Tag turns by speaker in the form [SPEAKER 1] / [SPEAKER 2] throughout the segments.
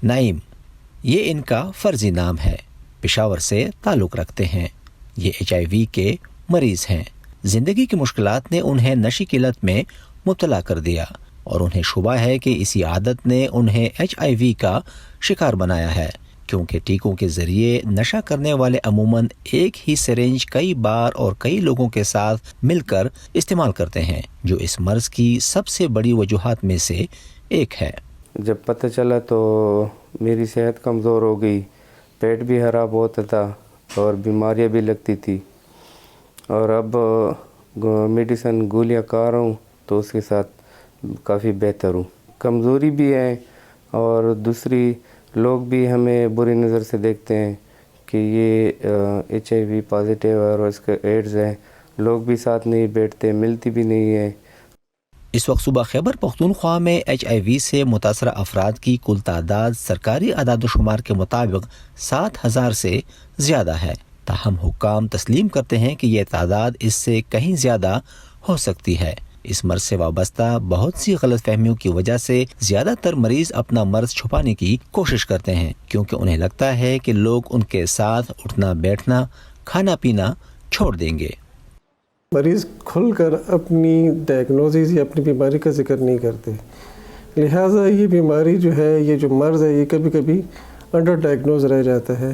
[SPEAKER 1] نعیم، یہ ان کا فرضی نام ہے، پشاور سے تعلق رکھتے ہیں۔ یہ HIV کے مریض ہیں۔ زندگی کی مشکلات نے انہیں نشے کی لت میں مبتلا کر دیا اور انہیں شبہ ہے کہ اسی عادت نے انہیں HIV کا شکار بنایا ہے، کیونکہ ٹیکوں کے ذریعے نشہ کرنے والے عموماً ایک ہی سرنج کئی بار اور کئی لوگوں کے ساتھ مل کر استعمال کرتے ہیں، جو اس مرض کی سب سے بڑی وجوہات میں سے ایک ہے۔
[SPEAKER 2] جب پتہ چلا تو میری صحت کمزور ہو گئی، پیٹ بھی خراب ہوتا تھا اور بیماریاں بھی لگتی تھی، اور اب میڈیسن گولیاں کھا رہا ہوں تو اس کے ساتھ کافی بہتر ہوں۔ کمزوری بھی ہے اور دوسری لوگ بھی ہمیں بری نظر سے دیکھتے ہیں کہ یہ HIV پازیٹیو ہے اور اس کا ایڈز ہے، لوگ بھی ساتھ نہیں بیٹھتے، ملتی بھی نہیں ہے۔
[SPEAKER 1] اس وقت صوبہ خیبر پختونخوا میں HIV سے متاثرہ افراد کی کل تعداد سرکاری اعداد و شمار کے مطابق 7,000 سے زیادہ ہے، تاہم حکام تسلیم کرتے ہیں کہ یہ تعداد اس سے کہیں زیادہ ہو سکتی ہے۔ اس مرض سے وابستہ بہت سی غلط فہمیوں کی وجہ سے زیادہ تر مریض اپنا مرض چھپانے کی کوشش کرتے ہیں، کیونکہ انہیں لگتا ہے کہ لوگ ان کے ساتھ اٹھنا بیٹھنا، کھانا پینا چھوڑ دیں گے۔
[SPEAKER 3] مریض کھل کر اپنی ڈائگنوسس یا اپنی بیماری کا ذکر نہیں کرتے، لہٰذا یہ بیماری جو ہے، یہ جو مرض ہے، یہ کبھی کبھی انڈر ڈائگنوز رہ جاتا ہے۔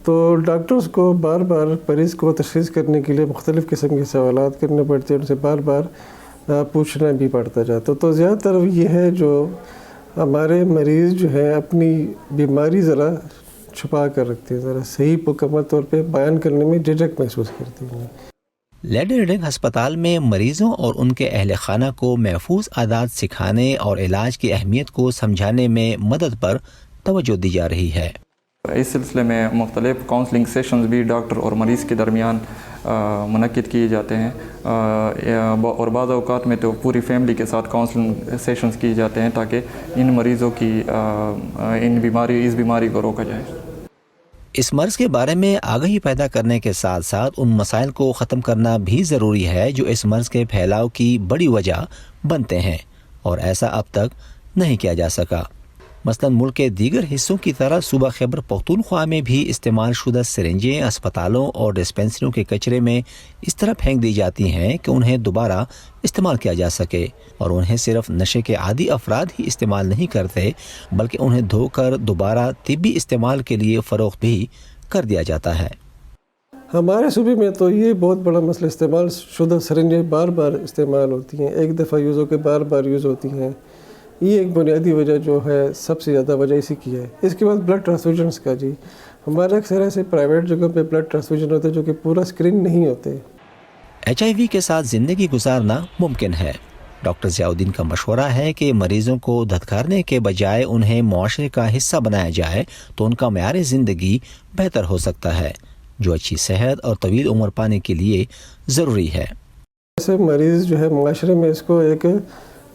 [SPEAKER 3] تو ڈاکٹرز کو بار بار مریض کو تشخیص کرنے کے لیے مختلف قسم کے سوالات کرنے پڑتے ہیں، ان سے بار بار پوچھنا بھی پڑتا جاتا۔ تو زیادہ تر یہ ہے جو ہمارے مریض جو ہے اپنی بیماری ذرا چھپا کر رکھتے ہیں، ذرا صحیح مکمل طور پہ بیان کرنے میں جھجک محسوس کرتے ہیں۔
[SPEAKER 1] لیڈی ریڈنگ ہسپتال میں مریضوں اور ان کے اہل خانہ کو محفوظ عادات سکھانے اور علاج کی اہمیت کو سمجھانے میں مدد پر توجہ دی جا رہی ہے۔
[SPEAKER 4] اس سلسلے میں مختلف کاؤنسلنگ سیشنز بھی ڈاکٹر اور مریض کے درمیان منعقد کیے جاتے ہیں، اور بعض اوقات میں تو پوری فیملی کے ساتھ کاؤنسلنگ سیشنز کیے جاتے ہیں تاکہ ان مریضوں کی اس بیماری کو روکا جائے۔
[SPEAKER 1] اس مرض کے بارے میں آگاہی پیدا کرنے کے ساتھ ساتھ ان مسائل کو ختم کرنا بھی ضروری ہے جو اس مرض کے پھیلاؤ کی بڑی وجہ بنتے ہیں، اور ایسا اب تک نہیں کیا جا سکا۔ مثلاً ملک کے دیگر حصوں کی طرح صوبہ خیبر پختونخوا میں بھی استعمال شدہ سرنجیں اسپتالوں اور ڈسپنسریوں کے کچرے میں اس طرح پھینک دی جاتی ہیں کہ انہیں دوبارہ استعمال کیا جا سکے، اور انہیں صرف نشے کے عادی افراد ہی استعمال نہیں کرتے بلکہ انہیں دھو کر دوبارہ طبی استعمال کے لیے فروخت بھی کر دیا جاتا ہے۔
[SPEAKER 3] ہمارے صوبے میں تو یہ بہت بڑا مسئلہ، استعمال شدہ سرنجیں بار بار استعمال ہوتی ہیں، ایک دفعہ یوز ہو کے بار بار یوز ہوتی ہیں، یہ ایک بنیادی وجہ جو ہے، سب سے زیادہ وجہ اسی کی ہے۔ اس کے بعد بلڈ ٹرانسفیوژنس کا، جی ہمارے اکثر ایسے پرائیویٹ جگہوں پہ بلڈ ٹرانسفیوژن ہوتے ہیں جو کہ پورا اسکرین نہیں ہوتے۔
[SPEAKER 1] HIV کے ساتھ زندگی گزارنا ممکن ہے۔ ڈاکٹر ضیاء الدین کا مشورہ ہے کہ مریضوں کو دھتکارنے کے بجائے انہیں معاشرے کا حصہ بنایا جائے تو ان کا معیار زندگی بہتر ہو سکتا ہے، جو اچھی صحت اور طویل عمر پانے کے لیے ضروری ہے۔
[SPEAKER 3] ایسے مریض جو ہے معاشرے میں اس کو ایک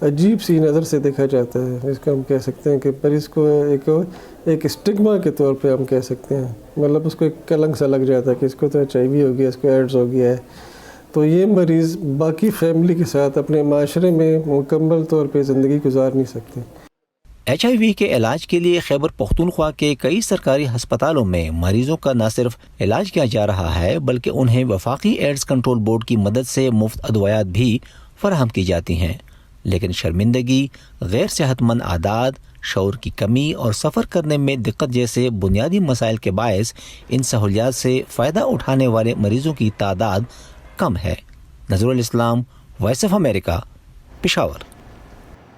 [SPEAKER 3] عجیب سی نظر سے دیکھا جاتا ہے، اس کو ہم کہہ سکتے ہیں کہ مریض کو ایک اسٹگما کے طور پہ ہم کہہ سکتے ہیں، مطلب اس کو ایک کلنک سا لگ جاتا ہے کہ اس کو تو HIV ہو گیا، اس کو ایڈز ہو گیا ہے۔ تو یہ مریض باقی فیملی کے ساتھ اپنے معاشرے میں مکمل طور پہ زندگی گزار نہیں سکتے۔
[SPEAKER 1] HIV کے علاج کے لیے خیبر پختونخوا کے کئی سرکاری ہسپتالوں میں مریضوں کا نہ صرف علاج کیا جا رہا ہے بلکہ انہیں وفاقی ایڈز کنٹرول بورڈ کی مدد سے مفت ادویات بھی فراہم کی جاتی ہیں، لیکن شرمندگی، غیر صحت مند عادات، شعور کی کمی اور سفر کرنے میں دقت جیسے بنیادی مسائل کے باعث ان سہولیات سے فائدہ اٹھانے والے مریضوں کی تعداد کم ہے۔ نذر الاسلام، وائس آف امریکہ، پشاور۔